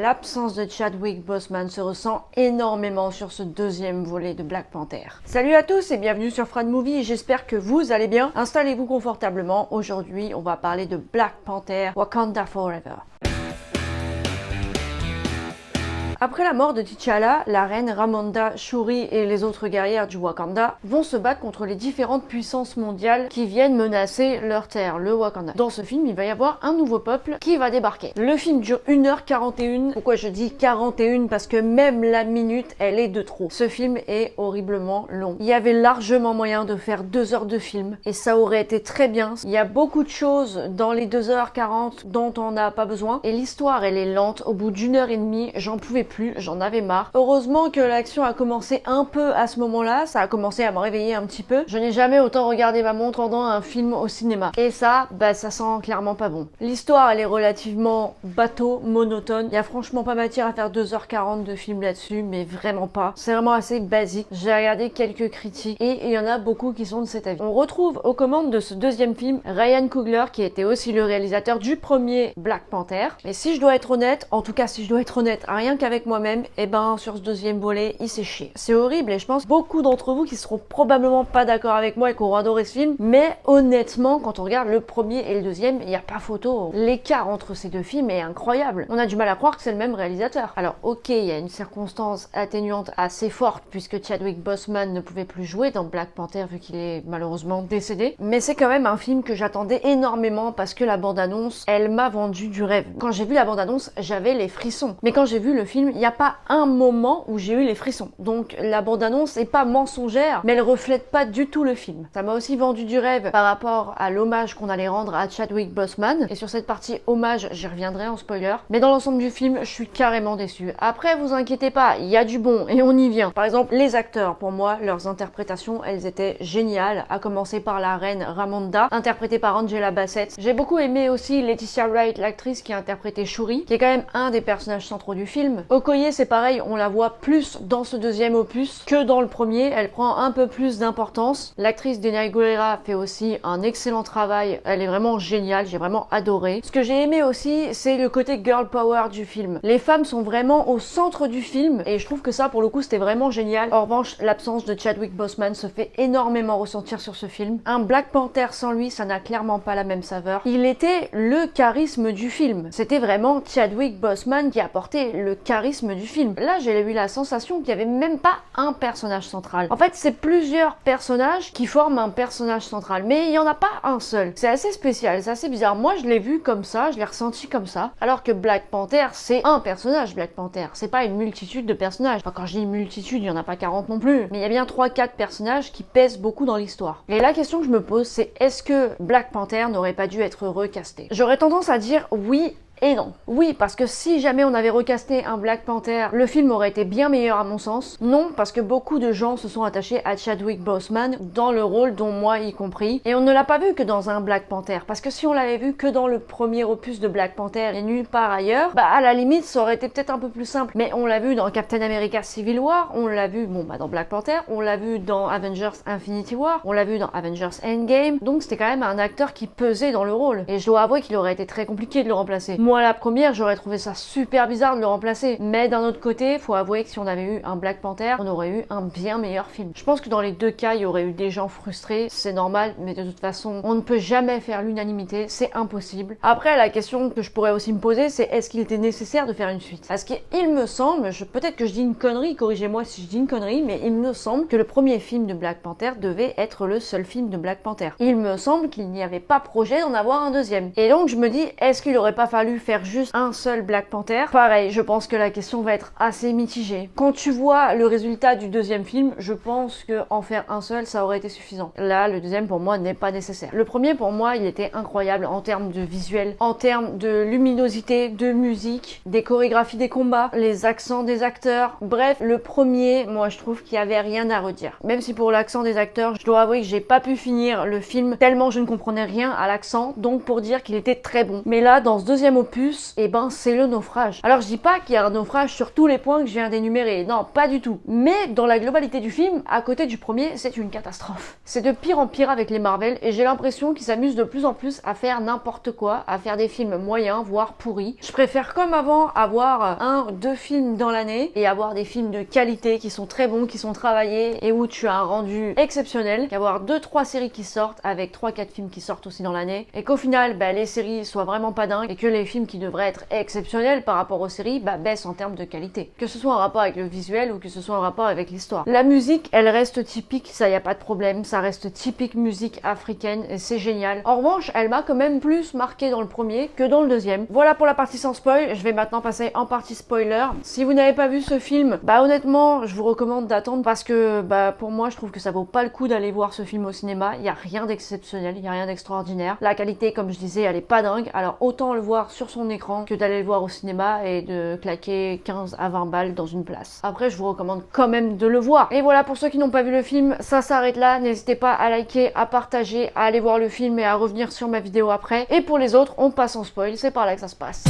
l'absence de Chadwick Boseman se ressent énormément sur ce deuxième volet de Black Panther. Salut à tous et bienvenue sur Fran Movie, j'espère que vous allez bien. Installez-vous confortablement, aujourd'hui on va parler de Black Panther Wakanda Forever. Après la mort de T'Challa, la reine Ramonda, Shuri et les autres guerrières du Wakanda vont se battre contre les différentes puissances mondiales qui viennent menacer leur terre, le Wakanda. Dans ce film, il va y avoir un nouveau peuple qui va débarquer. Le film dure 1h41. Pourquoi je dis 41? Parce que même la minute, elle est de trop. Ce film est horriblement long. Il y avait largement moyen de faire 2 heures de film et ça aurait été très bien. Il y a beaucoup de choses dans les 2h40 dont on n'a pas besoin et l'histoire, elle est lente. Au bout d'1h30, j'en pouvais plus, j'en avais marre. Heureusement que l'action a commencé un peu à ce moment-là, ça a commencé à me réveiller un petit peu. Je n'ai jamais autant regardé ma montre pendant un film au cinéma. Et ça, ça sent clairement pas bon. L'histoire, elle est relativement bateau, monotone. Il y a franchement pas matière à faire 2h40 de film là-dessus, mais vraiment pas. C'est vraiment assez basique. J'ai regardé quelques critiques et il y en a beaucoup qui sont de cet avis. On retrouve aux commandes de ce deuxième film Ryan Coogler, qui était aussi le réalisateur du premier Black Panther. Mais si je dois être honnête, en tout cas si je dois être honnête, rien qu'avec moi-même, sur ce deuxième volet, il s'est chié. C'est horrible et je pense beaucoup d'entre vous qui seront probablement pas d'accord avec moi et qui auront adoré ce film, mais honnêtement, quand on regarde le premier et le deuxième, il n'y a pas photo. L'écart entre ces deux films est incroyable. On a du mal à croire que c'est le même réalisateur. Alors ok, il y a une circonstance atténuante assez forte puisque Chadwick Boseman ne pouvait plus jouer dans Black Panther vu qu'il est malheureusement décédé, mais c'est quand même un film que j'attendais énormément parce que la bande-annonce, elle m'a vendu du rêve. Quand j'ai vu la bande-annonce, j'avais les frissons. Mais quand j'ai vu le film, il n'y a pas un moment où j'ai eu les frissons. Donc la bande-annonce n'est pas mensongère, mais elle reflète pas du tout le film. Ça m'a aussi vendu du rêve par rapport à l'hommage qu'on allait rendre à Chadwick Boseman. Et sur cette partie hommage, j'y reviendrai en spoiler. Mais dans l'ensemble du film, je suis carrément déçue. Après, vous inquiétez pas, il y a du bon et on y vient. Par exemple, les acteurs, pour moi, leurs interprétations, elles étaient géniales. À commencer par la reine Ramonda, interprétée par Angela Bassett. J'ai beaucoup aimé aussi Letitia Wright, l'actrice qui a interprété Shuri, qui est quand même un des personnages centraux du film. Okoye, c'est pareil, on la voit plus dans ce deuxième opus que dans le premier. Elle prend un peu plus d'importance. L'actrice Denai Guerrera fait aussi un excellent travail. Elle est vraiment géniale, j'ai vraiment adoré. Ce que j'ai aimé aussi, c'est le côté girl power du film. Les femmes sont vraiment au centre du film et je trouve que ça, pour le coup, c'était vraiment génial. En revanche, l'absence de Chadwick Boseman se fait énormément ressentir sur ce film. Un Black Panther sans lui, ça n'a clairement pas la même saveur. Il était le charisme du film. C'était vraiment Chadwick Boseman qui apportait le charisme du film. Là, j'ai eu la sensation qu'il n'y avait même pas un personnage central. En fait, c'est plusieurs personnages qui forment un personnage central, mais il n'y en a pas un seul. C'est assez spécial, c'est assez bizarre. Moi, je l'ai vu comme ça, je l'ai ressenti comme ça, alors que Black Panther, c'est un personnage, Black Panther. C'est pas une multitude de personnages. Enfin, quand je dis multitude, il n'y en a pas 40 non plus, mais il y a bien 3-4 personnages qui pèsent beaucoup dans l'histoire. Et la question que je me pose, c'est est-ce que Black Panther n'aurait pas dû être recasté? J'aurais tendance à dire oui et non. Oui, parce que si jamais on avait recasté un Black Panther, le film aurait été bien meilleur à mon sens. Non, parce que beaucoup de gens se sont attachés à Chadwick Boseman dans le rôle, dont moi y compris. Et on ne l'a pas vu que dans un Black Panther. Parce que si on l'avait vu que dans le premier opus de Black Panther et nulle part ailleurs, à la limite, ça aurait été peut-être un peu plus simple. Mais on l'a vu dans Captain America Civil War, on l'a vu, dans Black Panther, on l'a vu dans Avengers Infinity War, on l'a vu dans Avengers Endgame. Donc c'était quand même un acteur qui pesait dans le rôle. Et je dois avouer qu'il aurait été très compliqué de le remplacer. Moi, la première, j'aurais trouvé ça super bizarre de le remplacer. Mais d'un autre côté, faut avouer que si on avait eu un Black Panther, on aurait eu un bien meilleur film. Je pense que dans les deux cas, il y aurait eu des gens frustrés, c'est normal, mais de toute façon, on ne peut jamais faire l'unanimité, c'est impossible. Après, la question que je pourrais aussi me poser, c'est est-ce qu'il était nécessaire de faire une suite? Parce qu'il me semble, peut-être que je dis une connerie, corrigez-moi si je dis une connerie, mais il me semble que le premier film de Black Panther devait être le seul film de Black Panther. Il me semble qu'il n'y avait pas projet d'en avoir un deuxième. Et donc, je me dis, est-ce qu'il aurait pas fallu faire juste un seul Black Panther? Pareil, je pense que la question va être assez mitigée. Quand tu vois le résultat du deuxième film, je pense que en faire un seul, ça aurait été suffisant. Là, le deuxième pour moi n'est pas nécessaire. Le premier pour moi, il était incroyable en termes de visuel, en termes de luminosité, de musique, des chorégraphies des combats, les accents des acteurs. Bref, le premier, moi je trouve qu'il y avait rien à redire. Même si pour l'accent des acteurs, je dois avouer que j'ai pas pu finir le film tellement je ne comprenais rien à l'accent, donc pour dire qu'il était très bon. Mais là, dans ce deuxième opus, opus, et ben c'est le naufrage. Alors je dis pas qu'il y a un naufrage sur tous les points que je viens d'énumérer, non, pas du tout. Mais dans la globalité du film, à côté du premier, c'est une catastrophe. C'est de pire en pire avec les Marvel, et j'ai l'impression qu'ils s'amusent de plus en plus à faire n'importe quoi, à faire des films moyens, voire pourris. Je préfère comme avant avoir 1-2 films dans l'année, et avoir des films de qualité qui sont très bons, qui sont travaillés, et où tu as un rendu exceptionnel, qu'avoir 2-3 séries qui sortent, avec 3-4 films qui sortent aussi dans l'année, et qu'au final, les séries soient vraiment pas dingues, et que les films qui devraient être exceptionnels par rapport aux séries, baissent en termes de qualité. Que ce soit en rapport avec le visuel, ou que ce soit en rapport avec l'histoire. La musique, elle reste typique, ça y a pas de problème, ça reste typique musique africaine, et c'est génial. En revanche, elle m'a quand même plus marqué dans le premier que dans le deuxième. Voilà pour la partie sans spoil, je vais maintenant passer en partie spoiler. Si vous n'avez pas vu ce film, honnêtement, je vous recommande d'attendre parce que pour moi, je trouve que ça vaut pas le coup d'aller voir ce film au cinéma. Il y a rien d'exceptionnel, il y a rien d'extraordinaire. La qualité, comme je disais, elle est pas dingue. Alors autant le voir sur son écran que d'aller le voir au cinéma et de claquer 15 à 20 balles dans une place. Après, je vous recommande quand même de le voir. Et voilà, pour ceux qui n'ont pas vu le film, ça s'arrête là. N'hésitez pas à liker, à partager, à aller voir le film et à revenir sur ma vidéo après. Et pour les autres, on passe en spoil, c'est par là que ça se passe.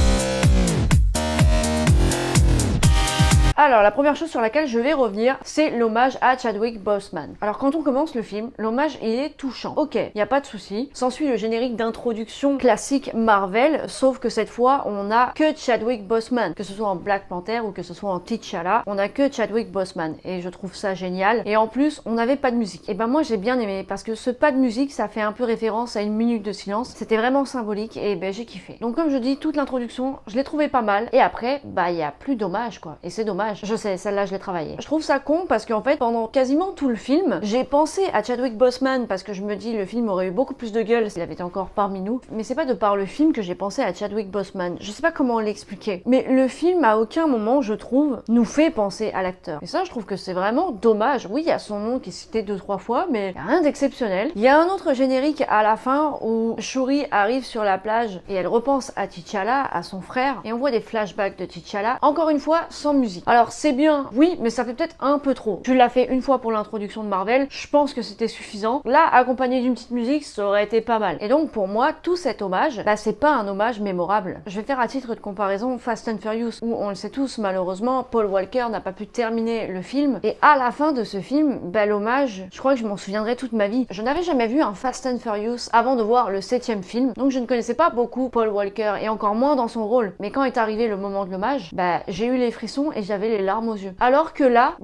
Alors, la première chose sur laquelle je vais revenir, c'est l'hommage à Chadwick Boseman. Alors, quand on commence le film, l'hommage, il est touchant. Ok, il n'y a pas de souci. S'ensuit le générique d'introduction classique Marvel, sauf que cette fois, on n'a que Chadwick Boseman. Que ce soit en Black Panther ou que ce soit en T'Challa, on n'a que Chadwick Boseman. Et je trouve ça génial. Et en plus, on n'avait pas de musique. Et moi, j'ai bien aimé, parce que ce pas de musique, ça fait un peu référence à une minute de silence. C'était vraiment symbolique, et j'ai kiffé. Donc, comme je dis, toute l'introduction, je l'ai trouvé pas mal. Et après, il n'y a plus d'hommage, quoi. Et c'est dommage. Je sais, celle-là, je l'ai travaillée. Je trouve ça con parce qu'en fait, pendant quasiment tout le film, j'ai pensé à Chadwick Boseman parce que je me dis le film aurait eu beaucoup plus de gueule s'il avait été encore parmi nous. Mais c'est pas de par le film que j'ai pensé à Chadwick Boseman. Je sais pas comment l'expliquer. Mais le film, à aucun moment, je trouve, nous fait penser à l'acteur. Et ça, je trouve que c'est vraiment dommage. Oui, il y a son nom qui est cité 2-3 fois, mais y a rien d'exceptionnel. Il y a un autre générique à la fin où Shuri arrive sur la plage et elle repense à T'Challa, à son frère, et on voit des flashbacks de T'Challa. Encore une fois, sans musique. Alors, c'est bien, oui, mais ça fait peut-être un peu trop. Tu l'as fait une fois pour l'introduction de Marvel, je pense que c'était suffisant. Là, accompagné d'une petite musique, ça aurait été pas mal. Et donc, pour moi, tout cet hommage, c'est pas un hommage mémorable. Je vais faire à titre de comparaison Fast and Furious, où on le sait tous, malheureusement, Paul Walker n'a pas pu terminer le film. Et à la fin de ce film, l'hommage, je crois que je m'en souviendrai toute ma vie. Je n'avais jamais vu un Fast and Furious avant de voir le 7e film, donc je ne connaissais pas beaucoup Paul Walker, et encore moins dans son rôle. Mais quand est arrivé le moment de l'hommage, j'ai eu les frissons et j'avais les larmes aux yeux. Alors que là,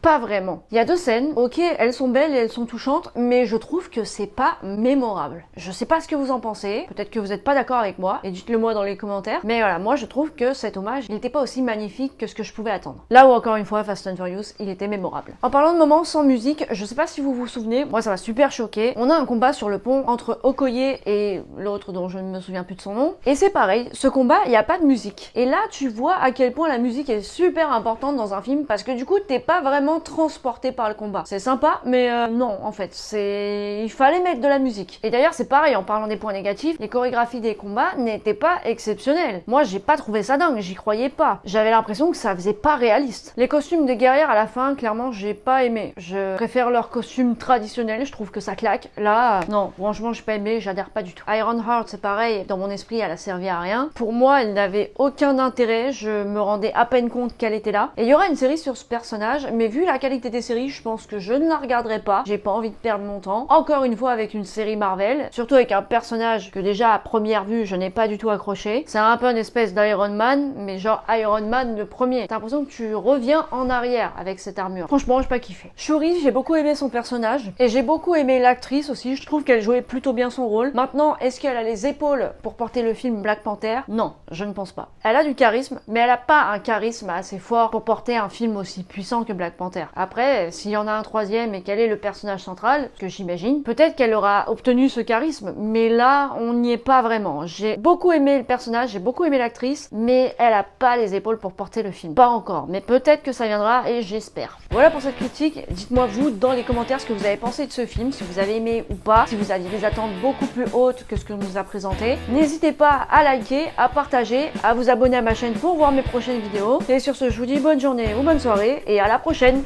pas vraiment. Il y a 2 scènes, ok, elles sont belles et elles sont touchantes, mais je trouve que c'est pas mémorable. Je sais pas ce que vous en pensez, peut-être que vous êtes pas d'accord avec moi, et dites-le moi dans les commentaires, mais voilà, moi je trouve que cet hommage, il n'était pas aussi magnifique que ce que je pouvais attendre. Là où encore une fois, Fast and Furious, il était mémorable. En parlant de moments sans musique, je sais pas si vous vous souvenez, moi ça m'a super choqué. On a un combat sur le pont entre Okoye et l'autre dont je ne me souviens plus de son nom, et c'est pareil, ce combat, il n'y a pas de musique. Et là, tu vois à quel point la musique est super importante dans un film, parce que du coup, t'es pas vraiment transporté par le combat. C'est sympa, mais non, en fait, il fallait mettre de la musique. Et d'ailleurs, c'est pareil, en parlant des points négatifs, les chorégraphies des combats n'étaient pas exceptionnelles. Moi, j'ai pas trouvé ça dingue, j'y croyais pas. J'avais l'impression que ça faisait pas réaliste. Les costumes des guerrières à la fin, clairement, j'ai pas aimé. Je préfère leurs costumes traditionnels, je trouve que ça claque. Là, non, franchement, j'ai pas aimé, j'adhère pas du tout. Ironheart, c'est pareil, dans mon esprit, elle a servi à rien. Pour moi, elle n'avait aucun intérêt, je me rendais à peine compte qu'elle était là. Et il y aura une série sur ce personnage, mais vu la qualité des séries, je pense que je ne la regarderai pas. J'ai pas envie de perdre mon temps. Encore une fois avec une série Marvel, surtout avec un personnage que déjà à première vue, je n'ai pas du tout accroché. C'est un peu une espèce d'Iron Man, mais genre Iron Man le premier. T'as l'impression que tu reviens en arrière avec cette armure. Franchement, j'ai pas kiffé. Shuri, j'ai beaucoup aimé son personnage, et j'ai beaucoup aimé l'actrice aussi. Je trouve qu'elle jouait plutôt bien son rôle. Maintenant, est-ce qu'elle a les épaules pour porter le film Black Panther? Non, je ne pense pas. Elle a du charisme, mais elle a pas un charisme assez fort pour porter un film aussi puissant que Black Panther. Après, s'il y en a un troisième et qu'elle est le personnage central, ce que j'imagine, peut-être qu'elle aura obtenu ce charisme, mais là, on n'y est pas vraiment. J'ai beaucoup aimé le personnage, j'ai beaucoup aimé l'actrice, mais elle a pas les épaules pour porter le film. Pas encore, mais peut-être que ça viendra et j'espère. Voilà pour cette critique. Dites-moi vous dans les commentaires ce que vous avez pensé de ce film, si vous avez aimé ou pas, si vous aviez des attentes beaucoup plus hautes que ce que nous a présenté. N'hésitez pas à liker, à partager, à vous abonner à ma chaîne pour voir mes prochaines vidéos. Et sur ce, je vous dis bonne journée ou bonne soirée et à la prochaine.